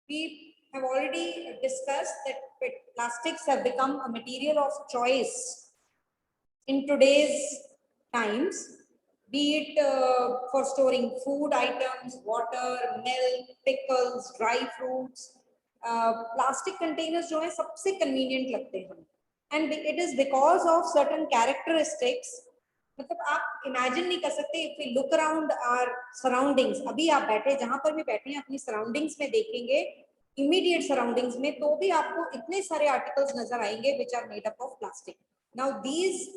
We have already discussed that plastics have become a material of choice in today's times, be it for storing food items, water, milk, pickles, dry fruits. Plastic containers जो है सबसे convenient लगते हैं, and it is because of certain characteristics. मतलब आप imagine नहीं कर सकते, if we look around our surroundings, अभी आप बैठे जहां पर भी बैठे हैं अपनी surroundings में देखेंगे, immediate surroundings में, तो भी आपको इतने सारे articles नजर आएंगे which are made up of plastic. Now these,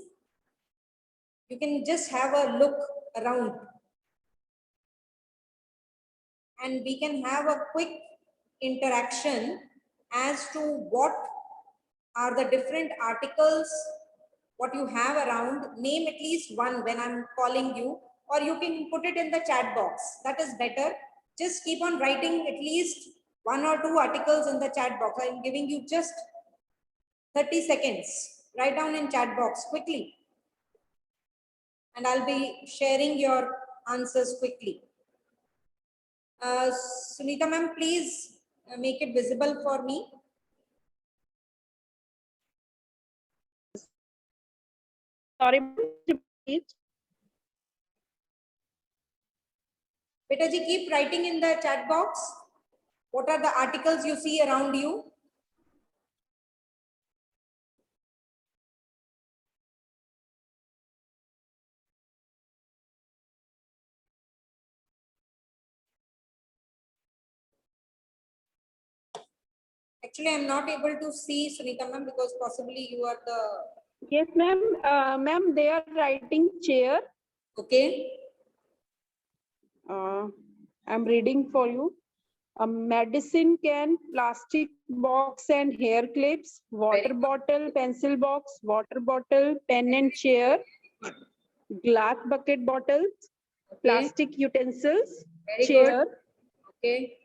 you can just have a look around and we can have a quick interaction as to what are the different articles, what you have around. Name at least one when I'm calling you, or you can put it in the chat box. That is better. Just keep on writing at least 1 or 2 articles in the chat box. I'm giving you just 30 seconds. Write down in chat box quickly. And I'll be sharing your answers quickly. Sunita ma'am, please make it visible for me. Sorry, please. Beta ji, keep writing in the chat box. What are the articles you see around you? Actually, I'm not able to see Sunita ma'am because possibly you are the... Yes, ma'am. Ma'am, they are writing chair. Okay. I'm reading for you. A medicine can, plastic box and hair clips, water bottle, pencil box, water bottle, pen and chair, glass bucket bottles, plastic utensils, Very chair. good. Okay.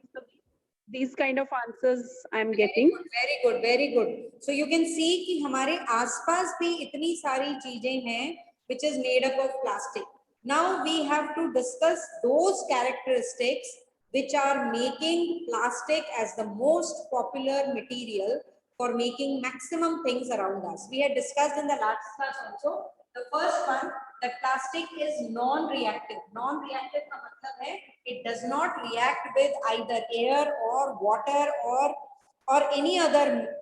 These kind of answers I'm getting. Very good, very good. So you can see कि हमारे आसपास भी इतनी सारी चीजें हैं which is made up of plastic. Now we have to discuss those characteristics which are making plastic as the most popular material for making maximum things around us. We had discussed in the last class also. The first one, that plastic is non-reactive. Non-reactive का मतलब है it does not react with either air or water or any other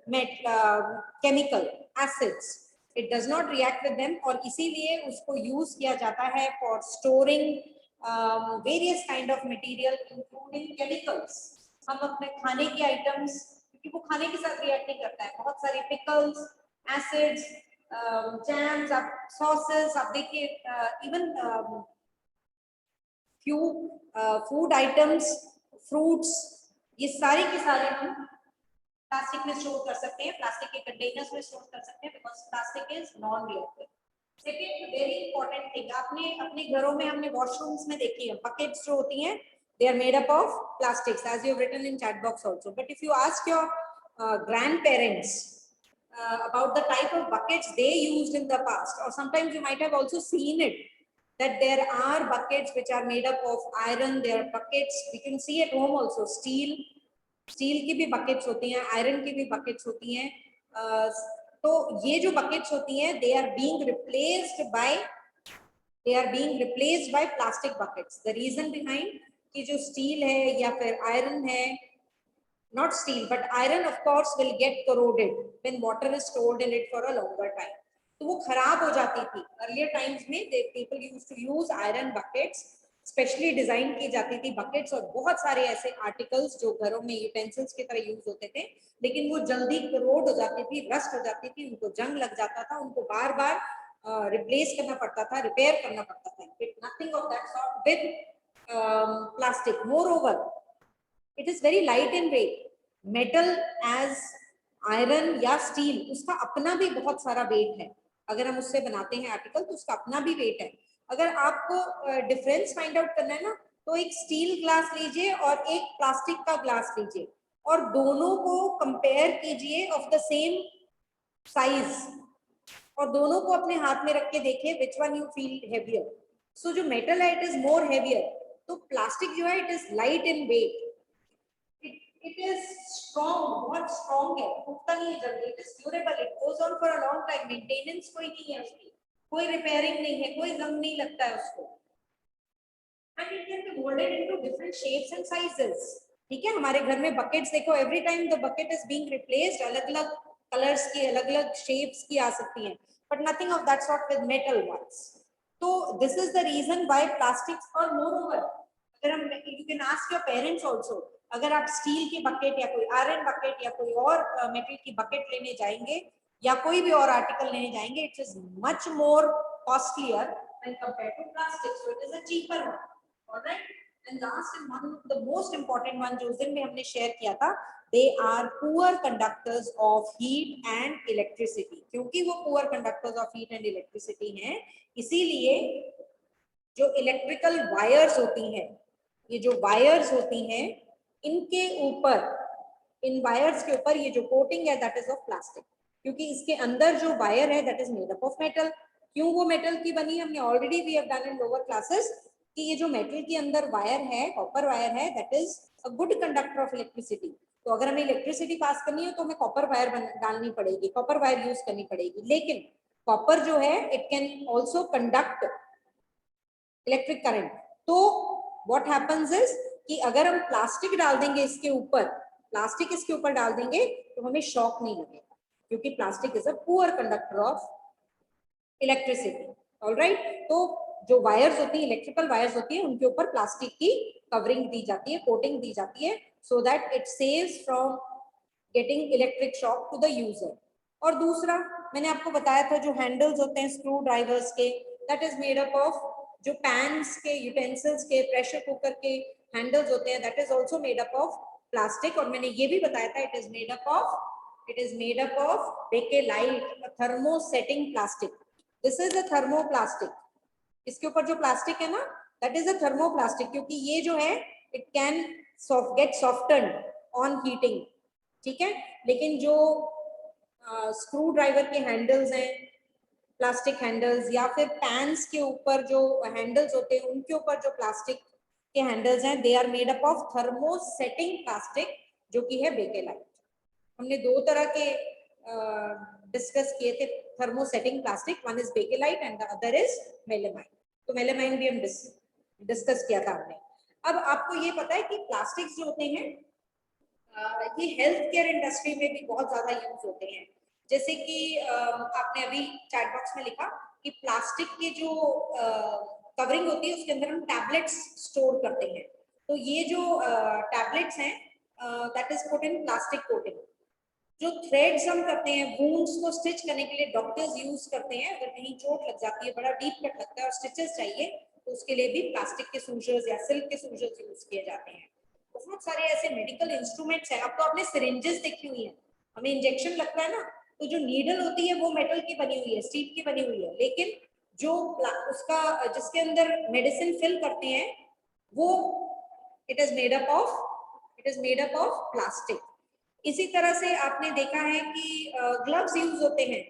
chemical acids. It does not react with them और इसीलिए उसको use किया जाता है for storing various kind of material including chemicals. हम अपने खाने की items, क्योंकि वो खाने के साथ react नहीं करता है, बहुत सारे pickles, acids, jams, sauces, आप देखिए even few food items, fruits, ये सारे के सारे हम प्लास्टिक में स्टोर कर सकते हैं, प्लास्टिक के कंटेनर्स में स्टोर कर सकते हैं because plastic is non reactive. Second very important thing, आपने अपने घरों में हमने वॉशरूम्स में देखी है बकेट्स जो होती हैं, they are made up of plastics as you have written in chat box also. But if you ask your grandparents about the type of buckets they used in the past, or sometimes you might have also seen it, that there are buckets which are made up of iron, there are buckets we can see at home also, steel की भी buckets होती हैं, iron की भी buckets होती हैं. तो ये जो buckets होती हैं they are being replaced by plastic buckets. The reason behind कि जो steel है या फिर iron है, not steel but iron of course will get corroded when water is stored in it for a longer time. तो वो खराब हो जाती थी. Earlier times में people used to use iron buckets, specially design की जाती थी buckets, और बहुत सारे ऐसे आर्टिकल्स जो घरों में यूटेंसिल्स की तरह यूज होते थे, लेकिन वो जल्दी करोड हो जाती थी, रस्ट हो जाती थी, उनको जंग लग जाता था, उनको बार बार रिप्लेस करना पड़ता था, रिपेयर करना पड़ता था. Nothing of that sort with plastic. Moreover it is very light in weight. Metal as iron या स्टील, उसका अपना भी बहुत सारा वेट है. अगर हम उससे बनाते हैं आर्टिकल तो उसका अपना भी वेट है. अगर आपको डिफरेंस फाइंड आउट करना है ना, तो एक स्टील ग्लास लीजिए और एक प्लास्टिक का ग्लास लीजिए और दोनों को कंपेयर कीजिए ऑफ द सेम साइज, और दोनों को अपने हाथ में रख के देखिए which one you feel heavier. So जो मेटल है इट इज मोर हेवियर, तो प्लास्टिक जो है it is light in weight. It is strong, बहुत स्ट्रॉन्ग है, टूटता नहीं है जल्दी, it is durable, it goes on for a long time, maintenance कोई नहीं है उसकी, कोई रिपेयरिंग नहीं है, कोई जंग नहीं लगता है उसको, and it can be moulded into different shapes and sizes. ठीक है, हमारे घर में बकेट्स देखो, every time the bucket is being replaced, अलग अलग कलर्स की, अलग अलग शेप्स की आ सकती हैं, but nothing of that sort with metal ones. तो this is the reason why plastics, और मोर ओवर अगर हम, you can ask your parents also, अगर आप स्टील की बकेट या कोई आयरन बकेट या कोई और मेटल की बकेट लेने जाएंगे या कोई भी और आर्टिकल लेने जाएंगे, it is much more costlier when compared to plastic, so it is a cheaper one. Alright, and last and one the most important one जो उस दिन में हमने शेयर किया था, they are poor conductors of heat and electricity. क्योंकि वो poor conductors of heat and electricity हैं, इसीलिए जो इलेक्ट्रिकल वायर्स होती हैं, ये जो वायर्स होती हैं, इनके ऊपर, इन वायर्स के ऊपर ये जो कोटिंग है दैट इज ऑफ प्लास्टिक, क्योंकि इसके अंदर जो वायर है that is made up of metal. क्यों वो मेटल की बनी, हमने already we have done in lower classes कि ये जो मेटल के अंदर वायर है, कॉपर वायर है, that is a good conductor of electricity. तो अगर हमें इलेक्ट्रिसिटी पास करनी है तो हमें कॉपर वायर डालनी पड़ेगी, कॉपर वायर यूज करनी पड़ेगी, लेकिन कॉपर जो है it can also conduct electric current. तो व्हाट हैपेंस इज कि अगर हम प्लास्टिक डाल देंगे इसके ऊपर, प्लास्टिक इसके ऊपर डाल देंगे तो हमें शॉक नहीं लगेगा, क्योंकि plastic is a poor conductor of electricity. Alright, तो जो वायर्स होती है, इलेक्ट्रिकल वायर्स होती है, उनके ऊपर प्लास्टिक की कवरिंग दी जाती है, कोटिंग दी जाती है, so that it saves from getting electric shock to the user. और दूसरा मैंने आपको बताया था, जो हैंडल्स होते हैं स्क्रू ड्राइवर्स के, that is made up of, जो पैन्स के, यूटेंसिल्स के, प्रेशर कुकर के हैंडल्स होते हैं, that is also made up of plastic. और मैंने ये भी बताया था, it is made up of bakelite, a thermosetting plastic. This is a thermoplastic. इसके ऊपर जो प्लास्टिक है ना, दैट इज अ थर्मोप्लास्टिक, क्योंकि ये जो है it can gate soften on heating. ठीक है, लेकिन जो स्क्रू ड्राइवर के हैंडल्स हैं, प्लास्टिक हैंडल्स, या फिर पैन्स के ऊपर जो हैंडल्स होते हैं उनके ऊपर जो प्लास्टिक के हैंडल्स हैं, they are made up of thermosetting plastic, जो कि है बेकेलाइट। हमने दो तरह के डिस्कस किए थे thermosetting plastic, one is bakelite and the other is melamine. तो मेलामाइन भी हम डिस्कस किया था हमने। अब आपको ये पता है कि प्लास्टिक्स जो होते हैं ये हेल्थ केयर इंडस्ट्री में भी बहुत ज्यादा यूज होते हैं। जैसे कि आपने अभी चैट बॉक्स में लिखा कि प्लास्टिक के जो कवरिंग होती है उसके अंदर हम टैबलेट्स स्टोर करते हैं, तो ये जो टैबलेट्स हैं that is put in plastic coating. जो थ्रेड्स हम करते हैं वुंड्स को स्टिच करने के लिए डॉक्टर्स यूज करते हैं, अगर कहीं चोट लग जाती है, बड़ा डीप कट लगता है और स्टिचेस चाहिए, तो उसके लिए भी प्लास्टिक के सूजर्स या सिल्क के सूजर्स यूज किए जाते हैं। बहुत सारे ऐसे मेडिकल इंस्ट्रूमेंट्स हैं। अब तो आपने सिरिंजेस देखी हुई है, हमें इंजेक्शन लगता है ना, तो जो नीडल होती है वो मेटल की बनी हुई है, स्टील की बनी हुई है, लेकिन जो उसका जिसके अंदर मेडिसिन फिल करते हैं वो it is made up of plastic. इसी तरह से आपने देखा है कि ग्लव्स यूज होते हैं,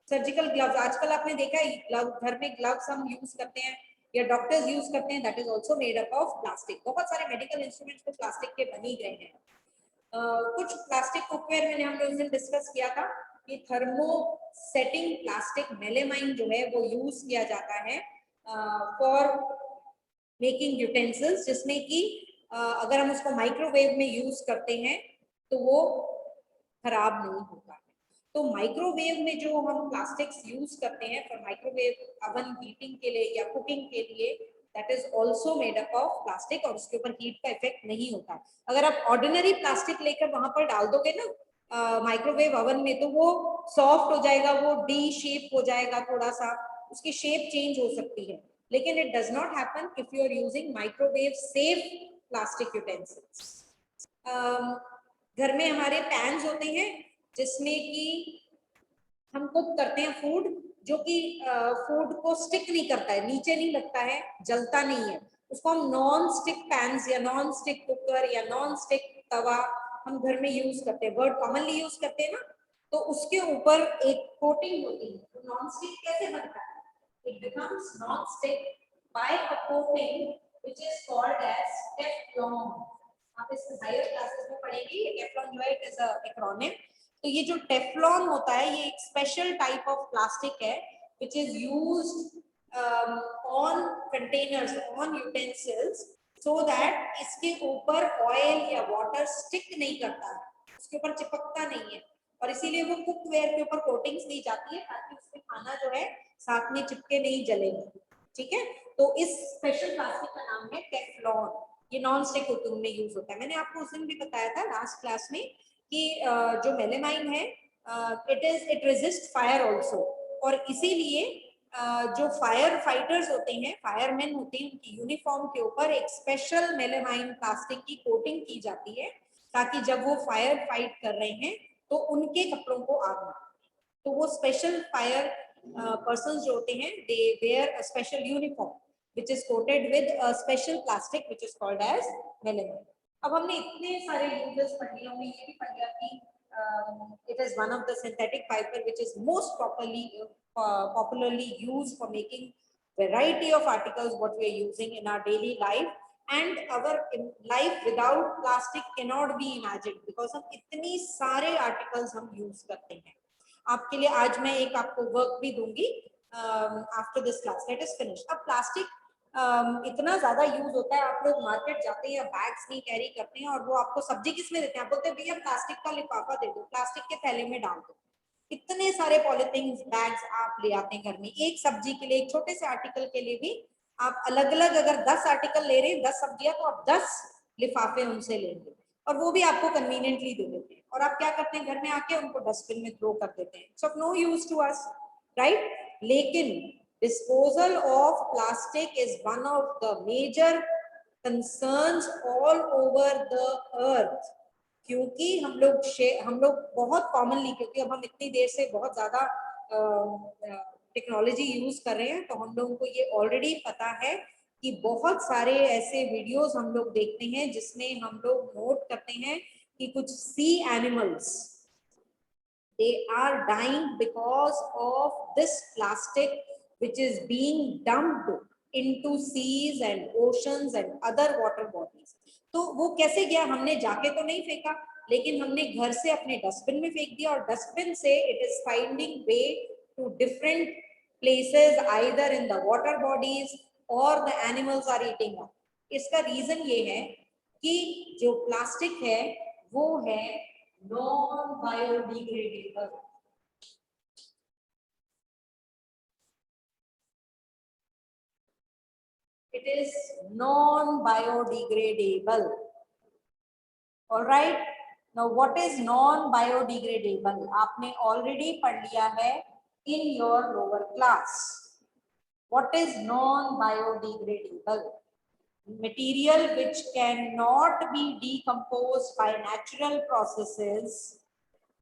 सर्जिकल ग्लव्स, आजकल आपने देखा है ग्लव, घर में ग्लव्स हम यूज करते हैं या डॉक्टर्स यूज करते हैं, that is also made up of plastic. बहुत सारे मेडिकल इंस्ट्रूमेंट्स तो प्लास्टिक के बन ही गए हैं। कुछ प्लास्टिक कुकवेयर मैंने हम लोग उस दिन डिस्कस किया था कि थर्मोसेटिंग प्लास्टिक मेलामाइन जो है वो यूज किया जाता है फॉर मेकिंग यूटेंसिल्स, जिसमें कि अगर हम उसको माइक्रोवेव में यूज करते हैं तो वो खराब नहीं होता है। तो माइक्रोवेव में जो हम प्लास्टिक्स यूज करते हैं फॉर माइक्रोवेव अवन हीटिंग के लिए या कुकिंग के लिए, that is also made up of plastic, और उसके ऊपर हीट का इफेक्ट नहीं होता। अगर आप ऑर्डिनरी प्लास्टिक लेकर वहां पर डाल दोगे ना माइक्रोवेव अवन में, तो वो सॉफ्ट हो जाएगा, वो डी शेप हो जाएगा, थोड़ा सा उसकी शेप चेंज हो सकती है, लेकिन it does not happen if you are using microwave safe plastic utensils. घर में हमारे पैन्स होते हैं जिसमें कि हम कुक करते हैं फूड, जो कि फूड को स्टिक नहीं करता है, नीचे नहीं लगता है, जलता नहीं है, उसको हम नॉन स्टिक पैन्स या नॉन स्टिक कुकर या नॉन स्टिक तवा हम घर में यूज करते हैं, वर्ड कॉमनली यूज करते हैं ना, तो उसके ऊपर एक कोटिंग होती है। तो नॉन स्टिक कैसे बनता है? It becomes non stick by a coating which is called as Teflon. आप इसके हायर क्लासेस में पढ़ेंगे टेफ्लॉन जो है इट इज अ एक्रोनिम। तो ये जो टेफ्लॉन होता है ये एक स्पेशल टाइप ऑफ प्लास्टिक है which is used on containers, on utensils, so that इसके ऊपर ऑयल या वाटर स्टिक नहीं करता है, उसके ऊपर चिपकता नहीं है, और इसीलिए वो कुकवेयर के ऊपर कोटिंग्स दी जाती है ताकि उसमें खाना जो है साथ में चिपके नहीं जलेगा। ठीक है, तो इस स्पेशल प्लास्टिक का नाम है टेफ्लॉन। ये नॉन स्टिक कुकिंग में यूज होता है। मैंने आपको उस दिन भी बताया था लास्ट क्लास में कि जो मेलेमाइन है इट रेजिस्ट फायर ऑल्सो, और इसीलिए जो फायर फाइटर्स होते हैं, फायरमैन होते हैं, उनकी यूनिफॉर्म के ऊपर एक स्पेशल मेलेमाइन प्लास्टिक की कोटिंग की जाती है ताकि जब वो फायर फाइट कर रहे हैं तो उनके कपड़ों को आग ना, तो वो स्पेशल फायर पर्सन्स जो होते हैं they wear a special uniform which is coated with a special plastic which is called as melamine. अब हमने इतने सारे यूजेस पढ़ लिए, हमने ये भी पढ़ लिया कि it is one of the synthetic fiber which is most popularly used for making variety of articles what we are using in our daily life, and our life without plastic cannot be imagined because हम इतनी सारे articles हम use करते हैं। आपके लिए आज मैं एक आपको वर्क भी दूंगी after this class, let us finish. अब प्लास्टिक इतना ज्यादा यूज होता है, आप लोग मार्केट जाते हैं बैग्स नहीं कैरी करते हैं, और वो आपको सब्जी किसमें देते हैं, आप बोलते हैं भैया प्लास्टिक का लिफाफा दे दो, प्लास्टिक के थैले में डाल दो। इतने सारे पॉलिथीन बैग्स आप ले आते हैं घर में, एक सब्जी के लिए, एक छोटे से आर्टिकल के लिए भी आप अलग अलग, अगर 10 आर्टिकल ले रहे हैं, 10 सब्जियां, तो आप 10 लिफाफे उनसे लेंगे, और वो भी आपको कन्वीनियंटली दे देते हैं, और आप क्या करते हैं घर में आके उनको डस्टबिन में थ्रो कर देते हैं। So no use to us, right. लेकिन disposal of plastic is one of the major concerns all over the earth, क्योंकि हम लोग बहुत कॉमनली, क्योंकि अब हम इतनी देर से बहुत ज्यादा टेक्नोलॉजी यूज कर रहे हैं, तो हम लोगों को ये ऑलरेडी पता है कि बहुत सारे ऐसे वीडियोस हम लोग देखते हैं जिसमें हम लोग नोट करते हैं कि कुछ सी animals they are dying because of this plastic which is being dumped into seas and oceans and other water bodies. तो वो कैसे गया, हमने जाके तो नहीं फेंका, लेकिन हमने घर से अपने डस्टबिन में फेंक दिया, और डस्टबिन से it is finding way to different places either in the water bodies or the animals are eating up. इसका रीजन ये है कि जो प्लास्टिक है वो है non-biodegradable. It is non-biodegradable. All right. Now, what is non-biodegradable? आपने already पढ़ लिया है in your lower class. What is non-biodegradable? Material which cannot be decomposed by natural processes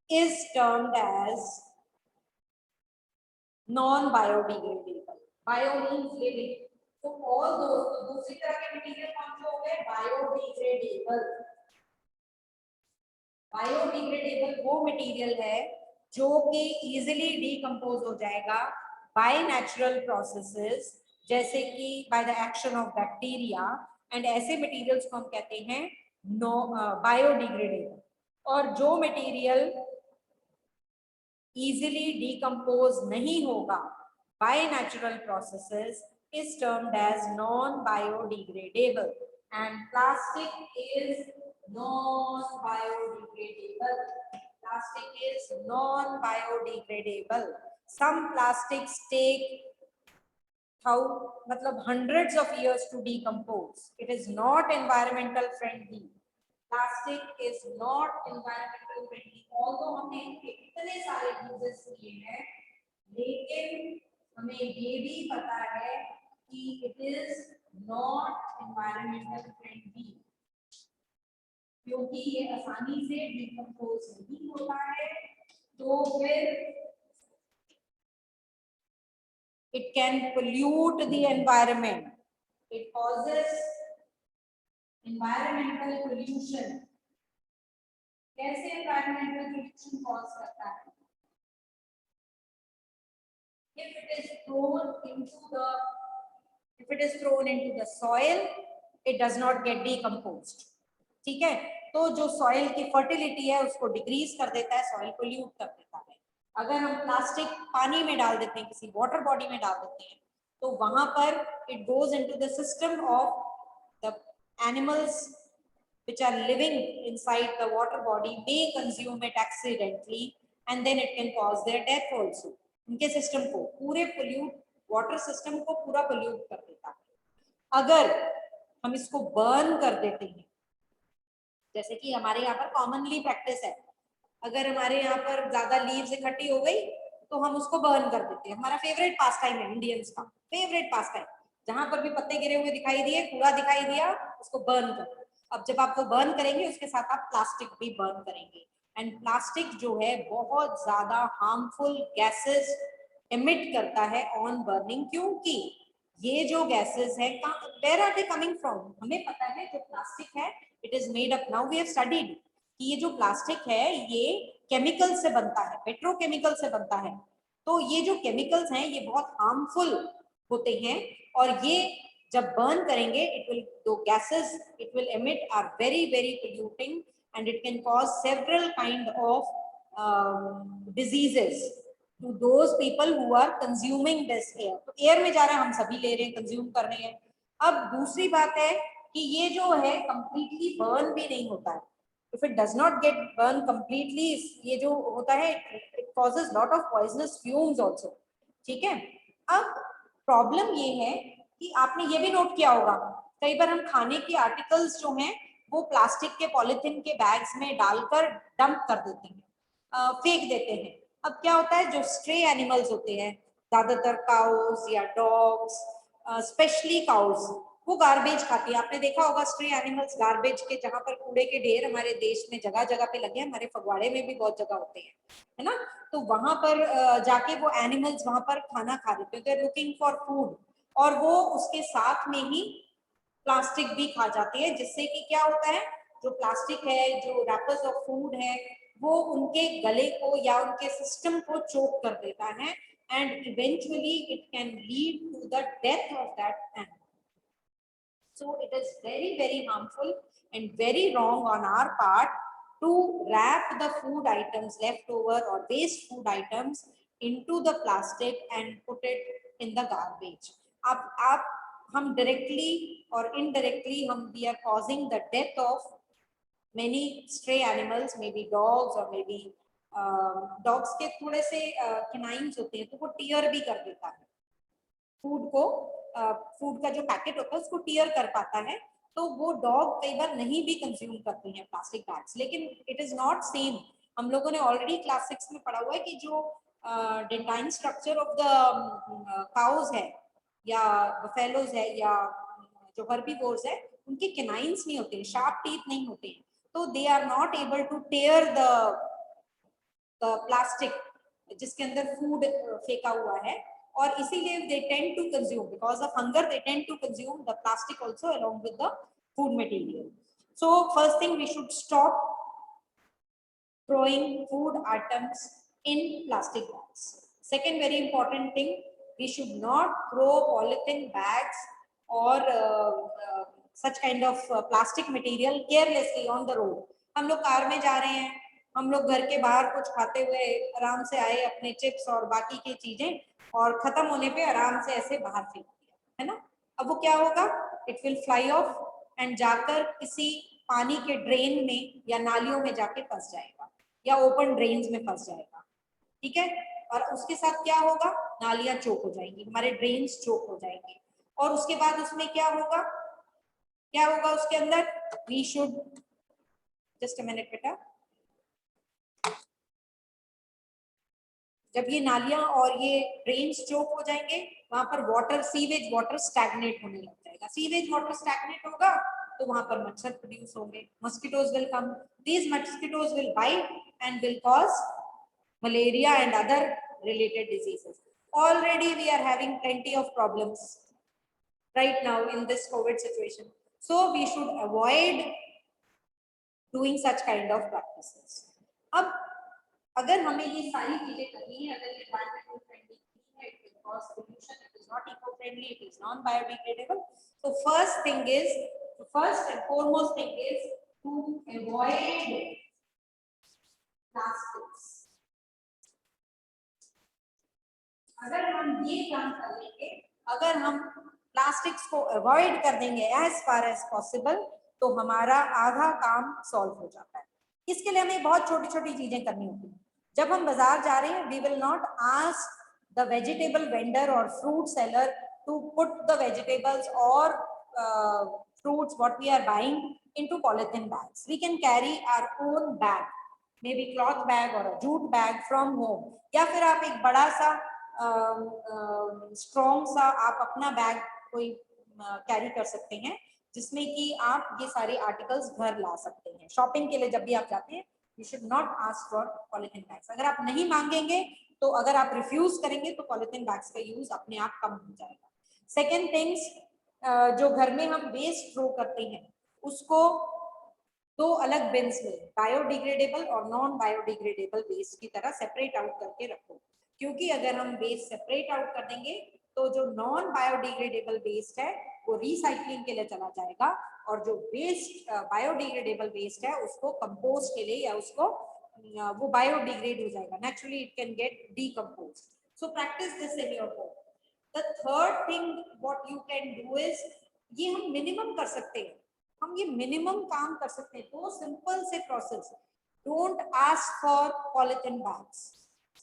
is termed as non-biodegradable. Bio means living. So all those दूसरी तरह के material कौन से हो गए, बायोडिग्रेडेबल। बायोडिग्रेडेबल वो मटेरियल है जो कि इजीली डिकम्पोज हो जाएगा बाय नेचुरल प्रोसेसेस, जैसे कि by the action of bacteria, and ऐसे मटेरियल्स को हम कहते हैं बायोडिग्रेडेबल। और जो मटेरियल easily decompose नहीं होगा by natural processes is termed as non-biodegradable, and plastic is non-biodegradable. Plastic is non-biodegradable. Some plastics take मतलब hundreds of years to decompose. It is not environmental friendly. Plastic is not environmental friendly. Although हमने इतने सारे uses किए हैं, लेकिन हमें ये भी पता है कि it is not environmental friendly, क्योंकि ये आसानी से decompose नहीं होता है, तो फिर it can pollute the environment. It causes environmental pollution. कैसे environmental pollution cause करता है? If it is thrown into the soil, it does not get decomposed. ठीक है, तो जो सॉइल की फर्टिलिटी है उसको डिक्रीज कर देता है, सॉइल को ल्यूट कर देता है। अगर हम प्लास्टिक पानी में डाल देते हैं, किसी वाटर बॉडी में डाल देते हैं, तो वहां पर it goes into the system of the animals which are living inside the water body may consume it accidentally and then it can cause their death also. उनके सिस्टम को पूरे पोल्यूट, वाटर सिस्टम को पूरा pollute कर देता है। अगर हम इसको बर्न कर देते हैं, जैसे कि हमारे यहाँ पर कॉमनली प्रैक्टिस है, अगर हमारे यहाँ पर ज्यादा लीव्स इकट्ठी हो गई तो हम उसको बर्न कर देते हैं। हमारा फेवरेट पास टाइम है, इंडियंस का फेवरेट पास टाइम, जहां पर भी पत्ते गिरे हुए दिखाई दिए, कूड़ा दिखाई दिया, उसको बर्न कर दो। अब जब आप वो बर्न करेंगे उसके साथ आप प्लास्टिक भी बर्न करेंगे, एंड प्लास्टिक जो है बहुत ज्यादा हार्मफुल गैसेस एमिट करता है ऑन बर्निंग, क्योंकि ये जो गैसेस है where are they coming from, हमें पता है जो प्लास्टिक है it is made up, now we have studied कि ये जो प्लास्टिक है ये केमिकल से बनता है, पेट्रोकेमिकल से बनता है। तो ये जो केमिकल्स हैं ये बहुत हार्मफुल होते हैं, और ये जब बर्न करेंगे it will, those gases it will emit are very very polluting and it can cause several kind of diseases to those people who are consuming this air. तो एयर में जा रहा है, हम सभी ले रहे हैं, कंज्यूम कर रहे हैं। अब दूसरी बात है कि ये जो है कंप्लीटली बर्न भी नहीं होता है, if it does not get burned completely, ये जो होता है it causes lot of poisonous fumes also, ठीक है। अब प्रॉब्लम ये है कि आपने ये भी नोट किया होगा, कई बार हम खाने के आर्टिकल्स जो हैं वो प्लास्टिक के पॉलिथीन के बैग्स में डालकर डंप कर देते हैं, फेंक देते हैं। अब क्या होता है, जो स्ट्रे एनिमल्स होते हैं, ज्यादातर काउस या डॉग्स, स्पेशली काउस, वो गार्बेज खाती है। आपने देखा होगा स्ट्रे एनिमल्स गार्बेज के, जहां पर कूड़े के ढेर हमारे देश में जगह जगह पे लगे हैं, हमारे फगवाड़े में भी बहुत जगह होते हैं, है ना। तो वहां पर जाके वो एनिमल्स वहां पर खाना खा रहे थे, लुकिंग फॉर फूड, और वो उसके साथ में ही प्लास्टिक भी खा जाती है, जिससे कि क्या होता है, जो प्लास्टिक है, जो रैपर्स ऑफ फूड है, वो उनके गले को या उनके सिस्टम को चोक कर देता है, and eventually it can lead to the death of that animal. So it is very very harmful and very wrong on our part to wrap the food items, leftover or waste food items into the plastic and put it in the garbage. आप हम directly or indirectly हम we are causing the death of many stray animals, maybe dogs or maybe dogs के थोड़े से canines होते हैं तो वो tear भी कर देता है फूड को, फूड का जो पैकेट होता है उसको टीयर कर पाता है, तो वो डॉग कई बार नहीं भी कंज्यूम करते हैं प्लास्टिक बैग्स। लेकिन इट इज नॉट सेम, हम लोगों ने ऑलरेडी क्लास 6 में पढ़ा हुआ है कि जो dentine structure of the cows है या बफेलोज है या जो हर्बीवोर्स है, उनके कैनाइंस नहीं होते हैं, शार्प टीथ नहीं होते हैं, तो they are not able to tear the plastic जिसके अंदर फूड फेंका हुआ है, और इसीलिए they tend to consume, because of hunger they tend to consume the plastic also along with the food material. So first thing, we should stop throwing food items in plastic bags. Second very important thing, we should not throw polythene bags or such kind of plastic material carelessly on the road. हम लोग car में जा रहे हैं, हम लोग घर के बाहर कुछ खाते हुए आराम से आए, अपने चिप्स और बाकी की चीजें, और खत्म होने पे आराम से ऐसे बाहर फेंक दिया, है ना। अब वो क्या होगा, it will fly of and जाकर किसी पानी के ड्रेन में या नालियों में जाके फंस जाएगा या ओपन ड्रेन्स में फंस जाएगा, ठीक है। और उसके साथ क्या होगा, नालियां चोक हो जाएंगी, हमारे ड्रेन्स चोक हो जाएंगे, और उसके बाद उसमें क्या होगा, क्या होगा उसके अंदर, we should, just a minute बेटा, जब ये नालियां और ये ड्रेन्स चोक हो जाएंगे, वहां पर वाटर, सीवेज वाटर स्टैग्नेट होने लग जाएगा। सीवेज वाटर स्टैग्नेट होगा तो वहां पर मच्छर प्रोड्यूस होंगे, mosquitoes will come, these mosquitoes will bite and will cause malaria and other related diseases. Already we are having plenty of problems right now in this COVID situation, so we should avoid doing such kind of practices. अब अगर हमें ये सारी चीजें करनी है, अगर environmental friendly है, it will cause pollution, it is not eco friendly, it is non biodegradable. So first thing is, first and foremost thing is to avoid plastics. अगर हम ये काम कर लेंगे, अगर हम प्लास्टिक्स को अवॉइड कर देंगे एज फार एज पॉसिबल, तो हमारा आधा काम सॉल्व हो जाता है। इसके लिए हमें बहुत छोटी छोटी चीजें करनी होती हैं। जब हम बाजार जा रहे हैं, we will not ask the vegetable vendor और fruit seller to put the vegetables और fruits what we are buying into polythene bags. We can carry our own bag, maybe cloth bag or a jute bag from home. या फिर आप एक बड़ा सा strong सा आप अपना बैग कोई कैरी कर सकते हैं, जिसमें कि आप ये सारे आर्टिकल्स घर ला सकते हैं। शॉपिंग के लिए जब भी आप जाते हैं, you should not ask for polythene bags. अगर आप नहीं मांगेंगे, तो अगर आप रिफ्यूज करेंगे, तो पॉलिथीन बैग्स का यूज अपने आप कम हो जाएगा। सेकेंड थिंग्स, जो घर में हम वेस्ट थ्रो करते हैं, उसको दो अलग बिन्स में, बायोडिग्रेडेबल और नॉन बायोडिग्रेडेबल वेस्ट की तरह सेपरेट आउट करके रखो। क्योंकि अगर हम वेस्ट सेपरेट आउट कर देंगे, तो जो नॉन बायोडिग्रेडेबल वेस्ट है वो रिसाइकलिंग के लिए चला जाएगा, और जो वेस्ट बायोडिग्रेडेबल वेस्ट है उसको कंपोस्ट के लिए, या उसको वो बायोडिग्रेड हो जाएगा, naturally it can get decomposed. So practice this in your home. The third thing what you can do is, ये हम मिनिमम कर सकते हैं, हम ये मिनिमम काम कर सकते हैं। तो सिंपल से process, don't ask for polythene bags.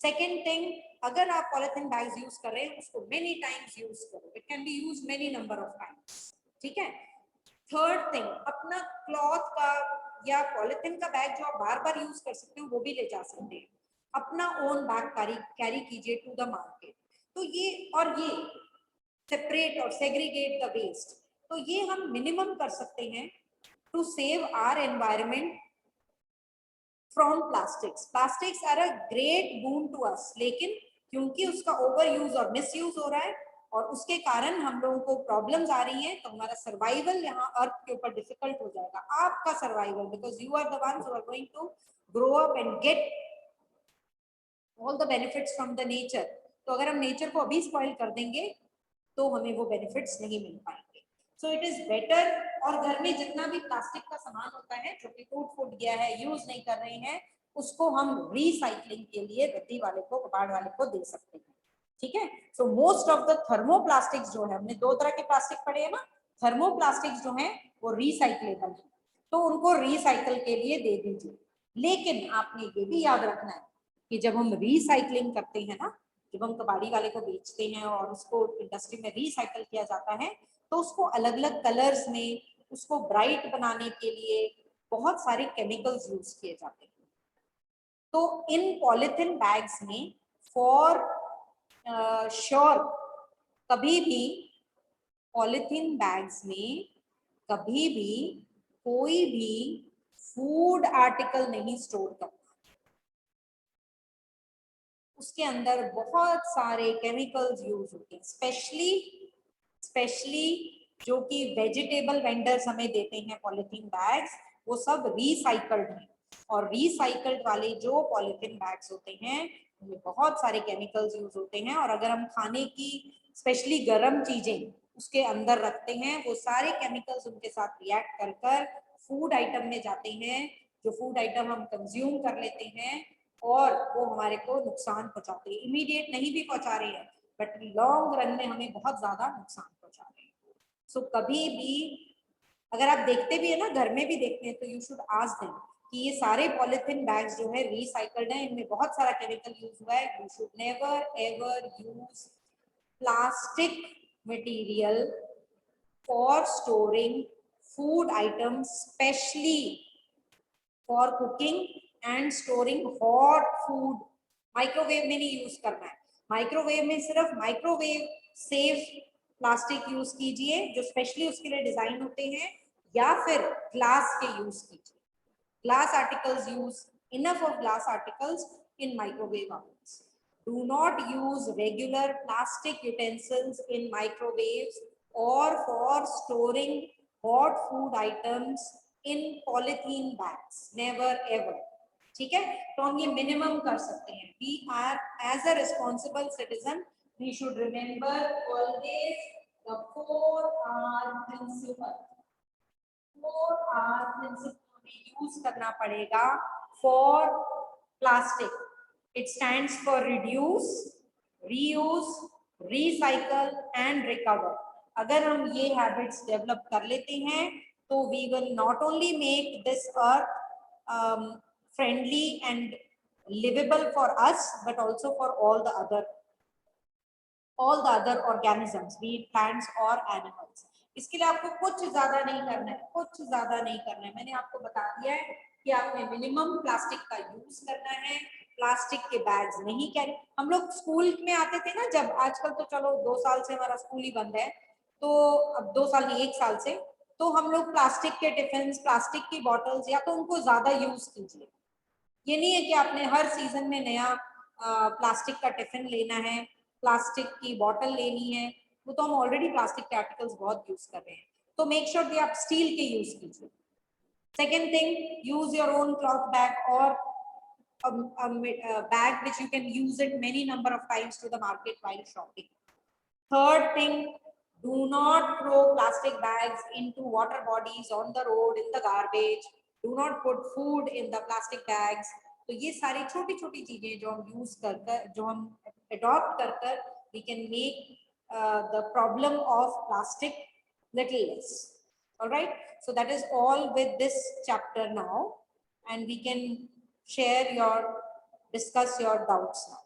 Second thing, अगर आप पॉलिथीन बैग्स यूज कर रहे हैं, उसको मेनी टाइम्स यूज करो, it can be use many number of times, ठीक है। थर्ड थिंग, अपना क्लॉथ का या पॉलिथीन का बैग जो आप बार बार यूज कर सकते हो, वो भी ले जा सकते हैं। अपना ओन बैग कैरी कीजिए टू द मार्केट। तो ये सेपरेट और सेग्रीगेट द वेस्ट, तो ये हम मिनिमम कर सकते हैं to save our environment from plastics. Plastics are a great boon to us, लेकिन क्योंकि उसका ओवर यूज और मिस यूज हो रहा है, और उसके कारण हम लोगों को प्रॉब्लम्स आ रही हैं, तो हमारा सर्वाइवल यहाँ अर्थ के ऊपर डिफिकल्ट हो जाएगा। आपका survival, because you are the ones who are going to grow up and get all the benefits from the nature. तो अगर हम नेचर को अभी स्पॉइल कर देंगे, तो हमें वो बेनिफिट्स नहीं मिल पाएंगे। सो इट इज बेटर, और घर में जितना भी प्लास्टिक का सामान होता है जो कि टूट फूट गया है, यूज नहीं कर रहे हैं, उसको हम रिसाइकलिंग के लिए रद्दी वाले को, कबाड़ वाले को दे सकते हैं, ठीक है। So most of the thermoplastics जो है, हमने दो तरह के प्लास्टिक पढ़े हैं ना, थर्मोप्लास्टिक्स जो है वो रिसाइक्लेबल है, तो उनको रिसाइकल के लिए दे दीजिए। लेकिन आपने ये भी याद रखना है कि जब हम रिसाइकलिंग करते हैं ना, जब हम कबाड़ी वाले को बेचते हैं और उसको इंडस्ट्री में रिसाइकल किया जाता है, तो उसको अलग अलग कलर्स में, उसको ब्राइट बनाने के लिए बहुत सारे केमिकल्स यूज किए जाते हैं। तो इन पॉलिथीन बैग्स में फॉर श्योर कभी भी, पॉलिथीन बैग्स में कभी भी कोई भी फूड आर्टिकल नहीं स्टोर करना। उसके अंदर बहुत सारे केमिकल्स यूज होते हैं, स्पेशली जो कि वेजिटेबल वेंडर्स हमें देते हैं पॉलिथीन बैग्स, वो सब रिसाइकल्ड हैं। और रिसाइकल्ड वाले जो पॉलिथीन बैग्स होते हैं, उनमें बहुत सारे केमिकल्स यूज होते हैं, और अगर हम खाने की स्पेशली गर्म चीजें उसके अंदर रखते हैं, वो सारे केमिकल्स उनके साथ रिएक्ट कर कर फूड आइटम में जाते हैं, जो फूड आइटम हम कंज्यूम कर लेते हैं, और वो हमारे को नुकसान पहुंचाते हैं। इमीडिएट नहीं भी पहुंचा रहे हैं, बट लॉन्ग रन में हमें बहुत ज्यादा नुकसान पहुंचा रहे हैं। सो कभी भी अगर आप देखते भी है ना, घर में भी देखते हैं, तो यू शुड आस्क देम कि ये सारे पॉलिथीन बैग्स जो है रिसाइकल्ड है, इनमें बहुत सारा केमिकल यूज हुआ है। You should never ever use plastic material for storing food items, specially for cooking and storing hot food. Microwave में नहीं यूज करना है। माइक्रोवेव में सिर्फ माइक्रोवेव सेफ प्लास्टिक यूज कीजिए, जो स्पेशली उसके लिए डिजाइन होते हैं, या फिर ग्लास के यूज कीजिए। Glass articles use, enough of glass articles in microwave ovens. Do not use regular plastic utensils in microwaves or for storing hot food items in polythene bags. Never ever. ठीक है, तो हम ये minimum कर सकते हैं। We are as a responsible citizen, we should remember always the 4R principle. 4R principle भी use करना पड़ेगा for plastic. It stands for reduce, reuse, recycle and recover. अगर हम ये हैबिट्स डेवलप कर लेते हैं तो we will not only make this earth friendly and livable for us, but also for all the other organisms, be it plants or animals. इसके लिए आपको कुछ ज्यादा नहीं करना है, कुछ ज्यादा नहीं करना है. मैंने आपको बता दिया है कि आपने मिनिमम प्लास्टिक का यूज करना है. प्लास्टिक के बैग्स नहीं कैरी. हम लोग स्कूल में आते थे ना जब, आजकल तो चलो 2 साल से हमारा स्कूल ही बंद है, तो अब 2 साल नहीं 1 साल से, तो हम लोग प्लास्टिक के टिफिन, प्लास्टिक की बॉटल्स, या तो उनको ज्यादा यूज कीजिए. ये नहीं है कि आपने हर सीजन में नया प्लास्टिक का टिफिन लेना है, प्लास्टिक की बॉटल लेनी है. वो तो हम ऑलरेडी प्लास्टिक के आर्टिकल्स बहुत यूज कर रहे हैं. तो मेक श्योर कि आप स्टील के यूज कीजिए. Second thing, use your own cloth bag और bag which you can use it many number of times to the market while shopping. Third thing, do not throw plastic bags into water bodies, on the road, in the garbage. Do not put food in the plastic bags. तो ये सारी छोटी छोटी चीजें जो हम use कर जो हम अडॉप्ट कर we can make the problem of plastic little less. All right, so that is all with this chapter now, and we can discuss your doubts now.